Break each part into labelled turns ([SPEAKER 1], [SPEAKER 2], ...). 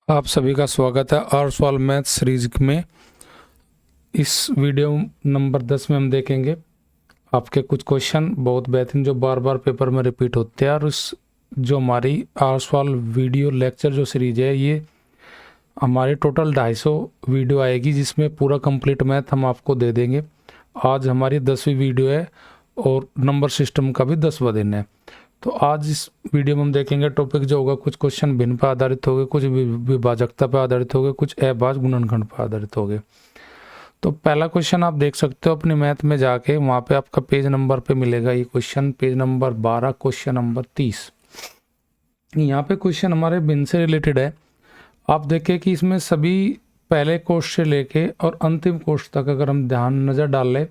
[SPEAKER 1] आप सभी का स्वागत है आर सवाल मैथ सीरीज में। इस वीडियो नंबर 10 में हम देखेंगे आपके कुछ क्वेश्चन बहुत बेहतरीन जो बार बार पेपर में रिपीट होते हैं। और उस जो हमारी आर सवाल वीडियो लेक्चर जो सीरीज है ये हमारे टोटल 250 वीडियो आएगी, जिसमें पूरा कंप्लीट मैथ हम आपको दे देंगे। आज हमारी 10वीं वीडियो है और नंबर सिस्टम का भी 10वां दिन है। तो आज इस वीडियो में हम देखेंगे टॉपिक जो होगा, कुछ क्वेश्चन भिन्न पर आधारित होंगे, कुछ विभाजकता पर आधारित होंगे, कुछ अभाज्य गुणनखंड पर आधारित होंगे। तो पहला क्वेश्चन आप देख सकते हो अपने मैथ में जाके, वहाँ पे आपका पेज नंबर पे मिलेगा ये question, page number 12 question number 30। यहाँ पे क्वेश्चन हमारे भिन्न से रिलेटेड है। आप देखें कि इसमें सभी पहले कोष्ठ से लेके और अंतिम कोष्ठ तक अगर हम ध्यान नज़र डाल लें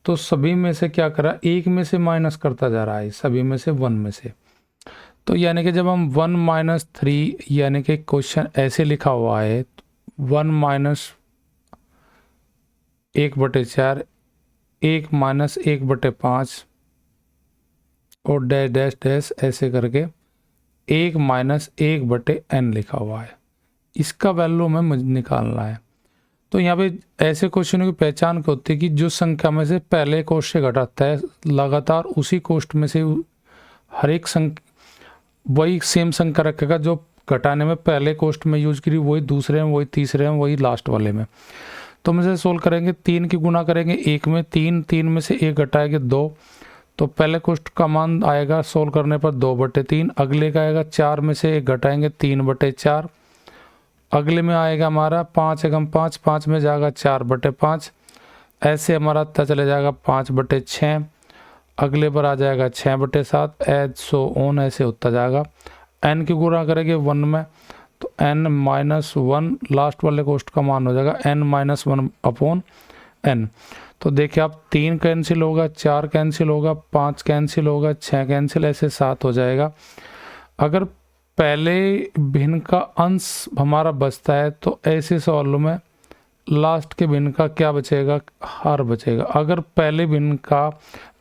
[SPEAKER 1] तो सभी में से क्या करा, एक में से माइनस करता जा रहा है, सभी में से वन में से। तो यानी कि जब हम 1 - 3 यानी कि क्वेश्चन ऐसे लिखा हुआ है 1 - 1/4 1 - 1/5 और डैश डैश डैश ऐसे करके 1 - 1/n लिखा हुआ है। इसका वैल्यू हमें निकालना है। तो यहाँ पे ऐसे क्वेश्चनों की पहचान क्या होती है कि जो संख्या में से पहले कोष्ठ से घटाता है लगातार उसी कोष्ठ में से हर एक वही सेम संख्या रखेगा जो घटाने में पहले कोष्ठ में यूज करी, वही दूसरे में, वही तीसरे में, वही लास्ट वाले में। तो हम इसे सोल्व करेंगे, 3 की गुना करेंगे 1 में, 3 में से 1 घटाएंगे 2, तो पहले कोष्ठ का मान आएगा सोल्व करने पर 2/3। अगले का आएगा 4 में से 1 घटाएंगे 3/4। अगले में आएगा हमारा 5 × 5, 5 में जाएगा 4/5। ऐसे हमारा आता चले जाएगा 5/6। अगले पर आ जाएगा 6/7, एज सो ऑन ऐसे होता जाएगा। n की गुणा करेंगे 1 में तो n - 1 लास्ट वाले कोष्ठ का मान हो जाएगा n - 1/n। तो देखिए आप 3 कैंसिल होगा, 4 कैंसिल होगा, 5 कैंसिल होगा, 6 कैंसिल, ऐसे 7 हो जाएगा। अगर पहले भिन्न का अंश हमारा बचता है तो ऐसे सवालों में लास्ट के भिन्न का क्या बचेगा, हर बचेगा। अगर पहले भिन्न का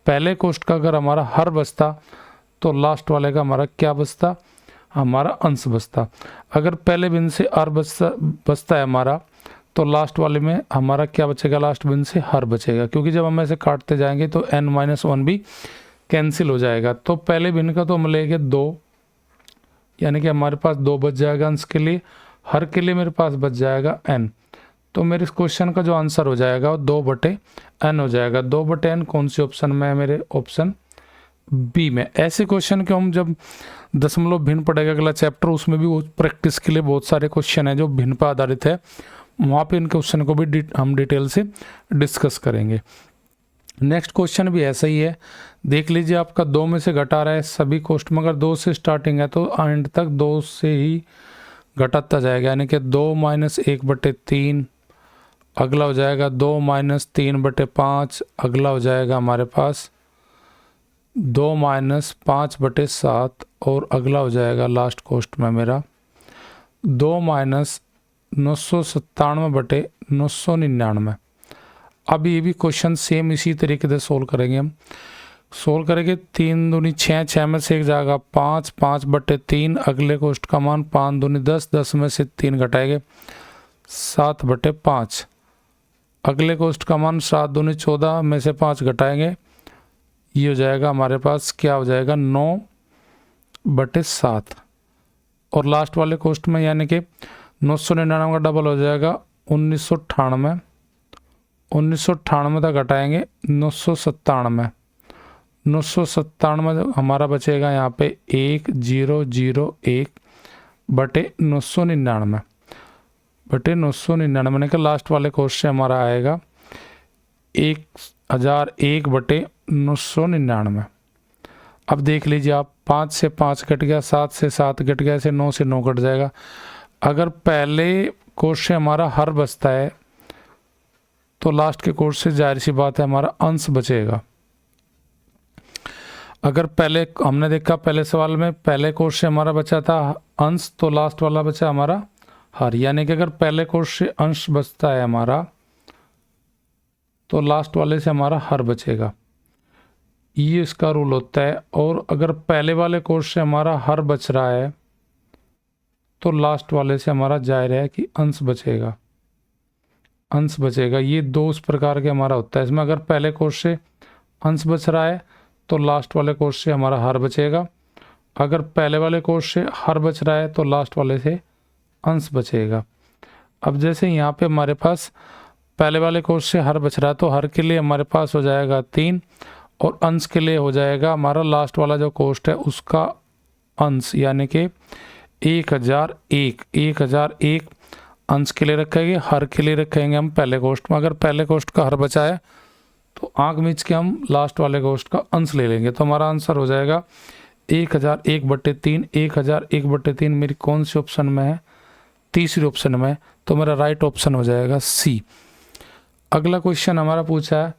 [SPEAKER 1] पहले कोष्ठ का अगर हमारा हर बचता तो लास्ट वाले का हमारा क्या बचता, हमारा अंश बचता। अगर पहले भिन्न से हर बचता है हमारा तो लास्ट वाले में हमारा क्या बचेगा, लास्ट भिन्न से हर बचेगा, क्योंकि जब हम ऐसे काटते जाएंगे तो n - 1 भी कैंसिल हो जाएगा। तो पहले भिन्न का तो हम लेंगे 2, यानी कि हमारे पास 2 बच जाएगा अंश के लिए, हर के लिए मेरे पास बच जाएगा n। तो मेरे इस क्वेश्चन का जो आंसर हो जाएगा वो 2/n हो जाएगा। 2/n कौन सी ऑप्शन में है, मेरे ऑप्शन बी में। ऐसे क्वेश्चन को हम जब दशमलव भिन्न पढ़ेगा अगला चैप्टर, उसमें भी प्रैक्टिस के लिए बहुत सारे क्वेश्चन है जो भिन्न पर आधारित है, वहाँ पे इन क्वेश्चन को भी हम डिटेल से डिस्कस करेंगे। नेक्स्ट क्वेश्चन भी ऐसा ही है, देख लीजिए आपका 2 में से घटा रहा है सभी कोष्ठ में, अगर 2 से स्टार्टिंग है तो एंड तक 2 से ही घटाता जाएगा, यानी कि 2 - 1/3। अगला हो जाएगा 2 - 3/5। अगला हो जाएगा हमारे पास 2 - 5/7 और अगला हो जाएगा लास्ट कोष्ठ में मेरा 2 - 997/999। अब ये भी क्वेश्चन सेम इसी तरीके से सोल्व करेंगे। हम सोल्व करेंगे 3 दूनी 6, 6 में से एक जाएगा 5, 5/3। अगले कोष्ठ का मान 5 दूनी 10, 10 में से 3 घटाएंगे 7/5। अगले कोष्ठ का मान 7 दूनी 14 में से 5 घटाएंगे, ये हो जाएगा हमारे पास क्या हो जाएगा 9/7। और लास्ट वाले कोष्ठ में यानी कि 999 का डबल हो जाएगा 1998। 1998 तक घटाएंगे 997। 997 हमारा बचेगा यहाँ पे 1001/999 के लास्ट वाले कोष्ठ से हमारा आएगा 1001/999। अब देख लीजिए आप 5 से 5 कट गया, 7 से 7 कट गया, ऐसे 9 से 9 कट जाएगा। अगर पहले कोष्ठ से हमारा हर बचता है तो लास्ट के कोष्ठ से जाहिर सी बात है हमारा अंश बचेगा। अगर पहले हमने देखा पहले सवाल में पहले कोष्ठ से हमारा बचा था अंश, तो लास्ट वाला बचा हमारा हर, यानी कि अगर पहले कोष्ठ से अंश बचता है हमारा तो लास्ट वाले से हमारा हर बचेगा, ये इसका रूल होता है। और अगर पहले वाले कोष्ठ से हमारा हर बच रहा है तो लास्ट वाले से हमारा जाहिर है कि अंश बचेगा, अंश बचेगा। ये दो उस प्रकार के हमारा होता है। इसमें अगर पहले कोष से अंश बच रहा है तो लास्ट वाले कोष से हमारा हर बचेगा। अगर पहले वाले कोष से हर बच रहा है तो लास्ट वाले से अंश बचेगा। अब जैसे यहाँ पे हमारे पास पहले वाले कोष से हर बच रहा है तो हर के लिए हमारे पास हो जाएगा 3 और अंश के लिए हो जाएगा हमारा लास्ट वाला जो कोष्ट है उसका अंश, यानी कि 1001 अंश के लिए रखेंगे, हर के लिए रखेंगे हम पहले कोष्ट में। अगर पहले कोष्ट का हर बचा है तो आंख मीच के हम लास्ट वाले कोष्ट का अंश ले लेंगे। तो हमारा आंसर हो जाएगा 1001/3। 1001/3 मेरी कौन सी ऑप्शन में है? तीसरी ऑप्शन में। तो मेरा राइट ऑप्शन हो जाएगा सी। अगला क्वेश्चन हमारा पूछा है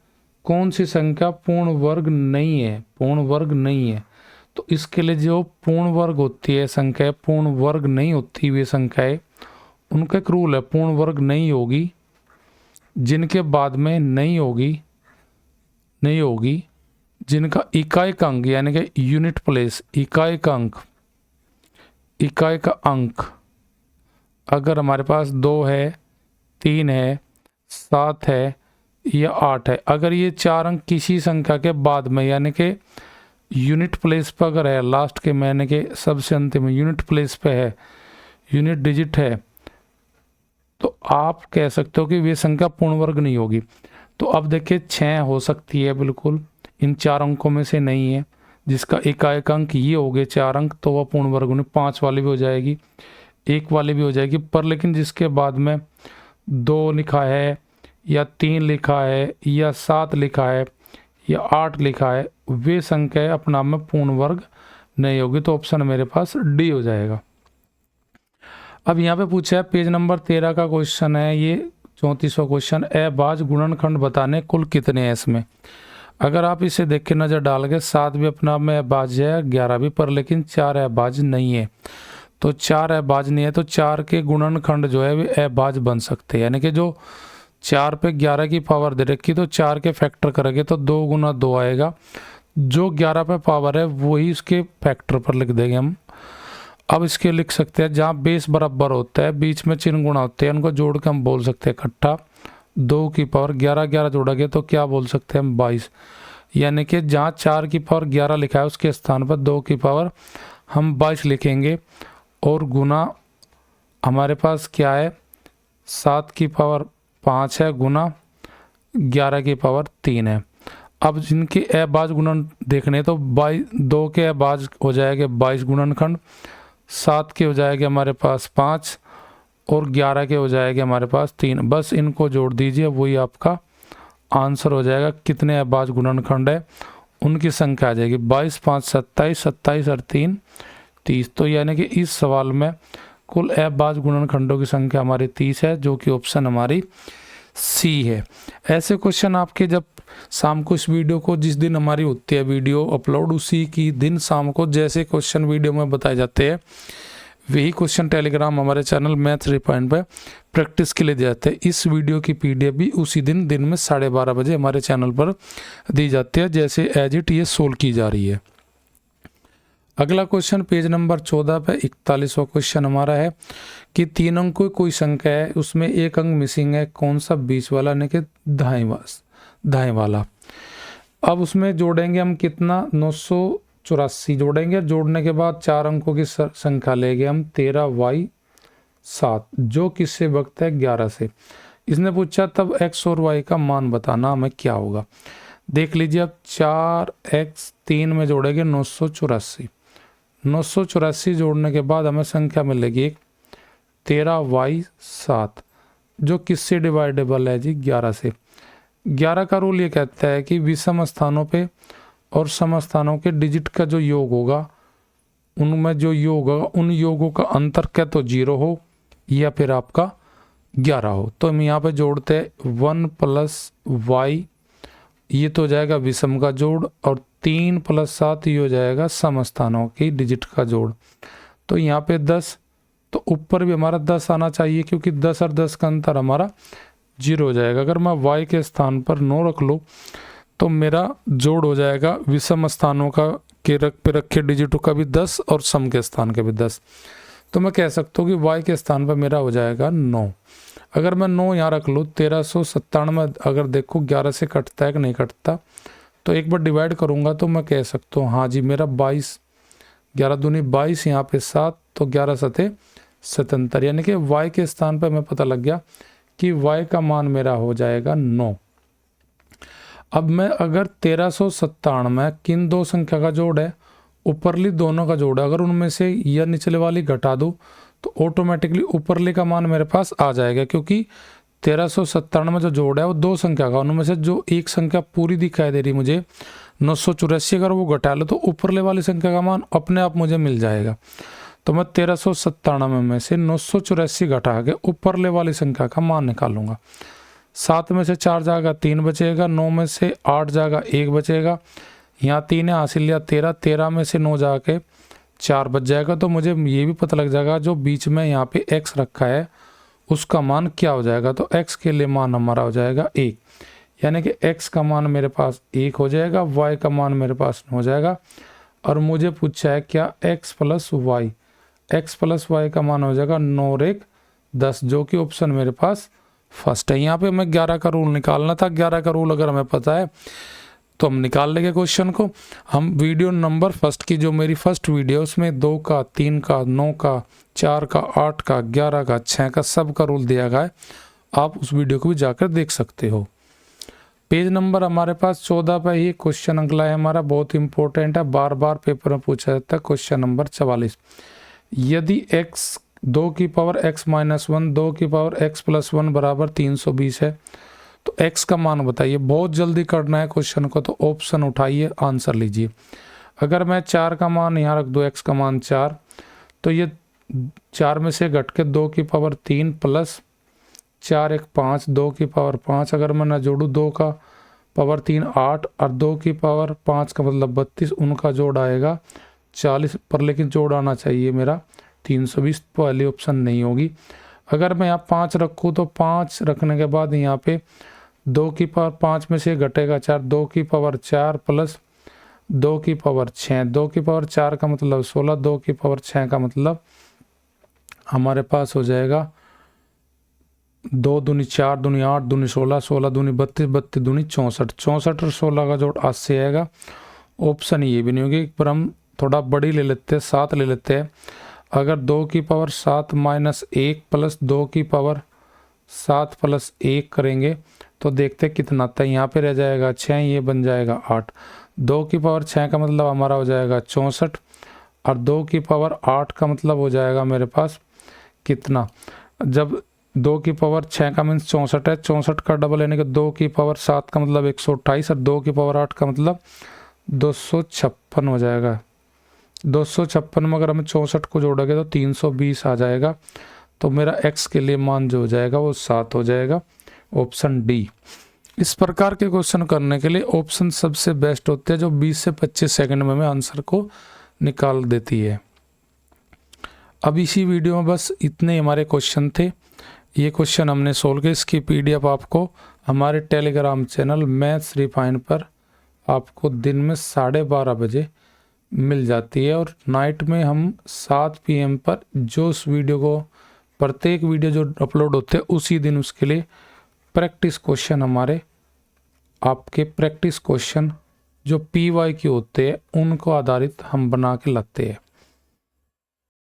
[SPEAKER 1] कौन सी संख्या पूर्ण वर्ग नहीं है? पूर्ण वर्ग नहीं है। तो इसके लिए जो पूर्ण वर्ग होती है संख्या, पूर्ण वर्ग नहीं होती हुई संख्याएं, उनका एक रूल है, पूर्ण वर्ग नहीं होगी जिनके बाद में नहीं होगी जिनका इकाई का अंक यानी कि यूनिट प्लेस, इकाई का अंक अगर हमारे पास 2 है, 3 है, 7 है या 8 है, अगर ये 4 अंक किसी संख्या के बाद में यानी कि यूनिट प्लेस पर अगर है, लास्ट के यानी कि सबसे अंतिम यूनिट प्लेस पे है, यूनिट डिजिट है, तो आप कह सकते हो कि वे संख्या पूर्ण वर्ग नहीं होगी। तो अब देखिए 6 हो सकती है, बिल्कुल इन 4 अंकों में से नहीं है, जिसका इकाई अंक ये हो गए 4 अंक, तो वह पूर्ण वर्ग नहीं। 5 वाली भी हो जाएगी, 1 वाली भी हो जाएगी, पर लेकिन जिसके बाद में 2 लिखा है या 3 लिखा है या 7 लिखा है या 8 लिखा है, वे संख्या अपने आप में पूर्ण वर्ग नहीं होगी। तो ऑप्शन मेरे पास डी हो जाएगा। अब यहाँ पे पूछा है पेज नंबर 13 का क्वेश्चन है, ये 34वां क्वेश्चन। अभाज्य गुणनखंड बताने कुल कितने हैं इसमें? अगर आप इसे देख के नज़र डाल के 7 भी अपने आप में अभाज्य है, 11 भी, पर लेकिन 4 अभाज्य नहीं है। तो 4 अभाज्य नहीं है तो 4 के गुणनखंड जो है वे अभाज्य बन सकते हैं, यानी कि जो 4 पे 11 की पावर दे रखी तो 4 के फैक्टर करेंगे तो 2 गुना 2 आएगा। जो 11 पे पावर है वही इसके फैक्टर पर लिख देंगे हम। अब इसके लिख सकते हैं जहाँ बेस बराबर होता है, बीच में चिन्ह गुणा होते हैं, उनको जोड़ के हम बोल सकते हैं इकट्ठा 2 की पावर 11 जोड़ेंगे तो क्या बोल सकते हैं हम 22, यानी कि जहाँ 4 की पावर 11 लिखा है उसके स्थान पर 2 की पावर हम 22 लिखेंगे और गुना हमारे पास क्या है 7 की पावर 5 है गुना 11 की पावर 3 है। अब जिनके अभाज्य गुणन देखने तो 2 के अभाज्य हो जाएगा 22 गुणनखंड, 7 के हो जाएगा हमारे पास 5 और 11 के हो जाएगा हमारे पास 3। बस इनको जोड़ दीजिए, वही आपका आंसर हो जाएगा। कितने अभाज्य गुणनखंड है उनकी संख्या आ जाएगी 22 5 27, 27 और 3 30। तो यानी कि इस सवाल में कुल अभाज्य गुणनखंडों की संख्या हमारी 30 है, जो कि ऑप्शन हमारी सी है। ऐसे क्वेश्चन आपके जब शाम को इस वीडियो को, जिस दिन हमारी होती है वीडियो अपलोड, उसी की दिन शाम को जैसे क्वेश्चन वीडियो में बताए जाते हैं वही क्वेश्चन टेलीग्राम हमारे चैनल मैथ रिफाइंड पे प्रैक्टिस के लिए दिए जाते हैं। इस वीडियो की पीडीएफ भी उसी दिन में 12:30 बजे हमारे चैनल पर दी जाती है, जैसे एज इट ये सोल्व की जा रही है। अगला क्वेश्चन पेज नंबर 14 पे 41वां क्वेश्चन हमारा है कि 3 अंकों की कोई संख्या है, उसमें एक अंक मिसिंग है, कौन सा? बीच वाला यानी कि दाएं वाला। अब उसमें जोड़ेंगे हम कितना? 984 जोड़ेंगे। जोड़ने के बाद 4 अंकों की संख्या लेंगे हम 13y7, जो किससे भगता है 11 से। इसने पूछा तब x और y का मान बताना, हमें क्या होगा? देख लीजिए, अब 4x 3 में जोड़ेंगे 984। 984 जोड़ने के बाद हमें संख्या मिलेगी 13y7, जो किससे डिवाइडेबल है जी? 11 से। 11 का रूल ये कहता है कि विषम स्थानों पे और सम स्थानों के डिजिट का जो योग होगा, उनमें जो योग होगा उन योगों का अंतर क्या तो 0 हो या फिर आपका 11 हो। तो हम यहाँ पे जोड़ते हैं 1 + y, ये तो हो जाएगा विषम का जोड़, और 3 + 7 ये हो जाएगा सम स्थानों की डिजिट का जोड़। तो यहाँ पे 10, तो ऊपर भी हमारा 10 आना चाहिए, क्योंकि 10 और 10 का अंतर हमारा 0 हो जाएगा। अगर मैं y के स्थान पर 9 रख लूँ तो मेरा जोड़ हो जाएगा विषम स्थानों का के पे रखे डिजिटों का भी 10 और सम के स्थान के भी 10। तो मैं कह सकता हूँ कि y के स्थान पर मेरा हो जाएगा 9। अगर मैं 9 यहाँ रख लूँ, 1397 अगर देखो 11 से कटता है कि नहीं कटता, तो एक बार डिवाइड करूँगा तो मैं कह सकता हूँ हाँ जी मेरा 22, 11 दूनी 22, यहाँ पे 7, तो 11 सते 77, यानी कि y के स्थान पर मैं पता लग गया कि y का मान मेरा हो जाएगा 9। अब मैं अगर 1397 किन दो संख्या का जोड़ है, ऊपरली दोनों का जोड़ है, अगर उनमें से या निचले वाली घटा दूँ तो ऑटोमेटिकली ऊपरली का मान मेरे पास आ जाएगा, क्योंकि 1397 जो जोड़ है वो दो संख्या का, उनमें से जो एक संख्या पूरी दिखाई दे रही मुझे 984, अगर वो घटा लो तो ऊपरले वाली संख्या का मान अपने आप मुझे मिल जाएगा। तो मैं 1397 में से 984 घटा के ऊपरले वाली संख्या का मान निकालूंगा। 7 में से 4 जाएगा 3 बचेगा, 9 में से 8 जाएगा 1 बचेगा, यहाँ 3 है हासिल लिया 13, 13 में से 9 जाके 4 बच जाएगा। तो मुझे ये भी पता लग जाएगा जो बीच में यहाँ पे x रखा है उसका मान क्या हो जाएगा। तो x के लिए मान हमारा हो जाएगा 1, यानी कि x का मान मेरे पास 1 हो जाएगा, y का मान मेरे पास हो जाएगा। और मुझे पूछा है क्या x प्लस y का मान हो जाएगा 9 और 1 10, जो कि ऑप्शन मेरे पास फर्स्ट है। यहाँ पे मैं 11 का रूल निकालना था, 11 का रूल अगर हमें पता है तो हम निकाल लेंगे क्वेश्चन को। हम वीडियो नंबर फर्स्ट की जो मेरी फर्स्ट वीडियो उसमें 2 का 3 का 9 का 4 का 8 का 11 का 6 का सब का रूल दिया गया है, आप उस वीडियो को भी जाकर देख सकते हो। पेज नंबर हमारे पास 14 पर ही क्वेश्चन अगला है हमारा, बहुत इंपॉर्टेंट है, बार बार पेपर में पूछा जाता है। क्वेश्चन नंबर 44, यदि x 2 की पावर x माइनस 1 2 की पावर x प्लस 1 बराबर 320 है तो x का मान बताइए। बहुत जल्दी करना है क्वेश्चन को, तो ऑप्शन उठाइए आंसर लीजिए। अगर मैं 4 का मान यहाँ रख दूँ, x का मान 4, तो ये 4 में से घट के 2 की पावर 3 प्लस 4 1 5 2 की पावर 5, अगर मैं ना जोड़ूँ 2 का पावर 3 8 और 2 की पावर 5 का मतलब 32, उनका जोड़ आएगा 40 पर, लेकिन जोड़ आना चाहिए मेरा 320, पहली ऑप्शन नहीं होगी। अगर मैं यहाँ 5 रखूँ तो 5 रखने के बाद यहाँ पे 2 की पावर 5 में से घटेगा 4, 2 की पावर 4 प्लस 2 की पावर 6, 2 की पावर 4 का मतलब 16, 2 की पावर 6 का मतलब हमारे पास हो जाएगा 2 दूनी 4 दूनी 8 दूनी 16, 16 दूनी 32, 32 दूनी 64, 64 और 16 का जोड़ 80 आएगा। ऑप्शन ये भी नहीं होगी, पर हम थोड़ा बड़ी ले लेते हैं, 7 ले लेते हैं। अगर 2 की पावर 7 माइनस 1 प्लस 2 की पावर 7 प्लस 1 करेंगे तो देखते हैं कितना आता है। यहाँ पे रह जाएगा 6, ये बन जाएगा 8, 2 की पावर 6 का मतलब हमारा हो जाएगा 64 और 2 की पावर 8 का मतलब हो जाएगा मेरे पास कितना, जब 2 की पावर 6 का मीन्स 64 है, 64 का डबल यानी कि 2 की पावर 7 का मतलब 128 और 2 की पावर 8 का मतलब 256 हो जाएगा। 256 में अगर हम 64 को जोड़ोगे तो 320 आ जाएगा। तो मेरा x के लिए मान जो हो जाएगा वो 7 हो जाएगा, ऑप्शन डी। इस प्रकार के क्वेश्चन करने के लिए ऑप्शन सबसे बेस्ट होते हैं, जो 20 से 25 सेकंड में आंसर को निकाल देती है। अब इसी वीडियो में बस इतने हमारे क्वेश्चन थे, ये क्वेश्चन हमने सोल्व किए। इसकी PDF आपको हमारे टेलीग्राम चैनल मैथ्स रिफाइन पर आपको दिन में 12:30 बजे मिल जाती है, और नाइट में हम 7 PM पर जो उस वीडियो को प्रत्येक वीडियो जो अपलोड होते हैं उसी दिन उसके लिए प्रैक्टिस क्वेश्चन, हमारे आपके प्रैक्टिस क्वेश्चन जो PYQ होते हैं उनको आधारित हम बना के लाते हैं।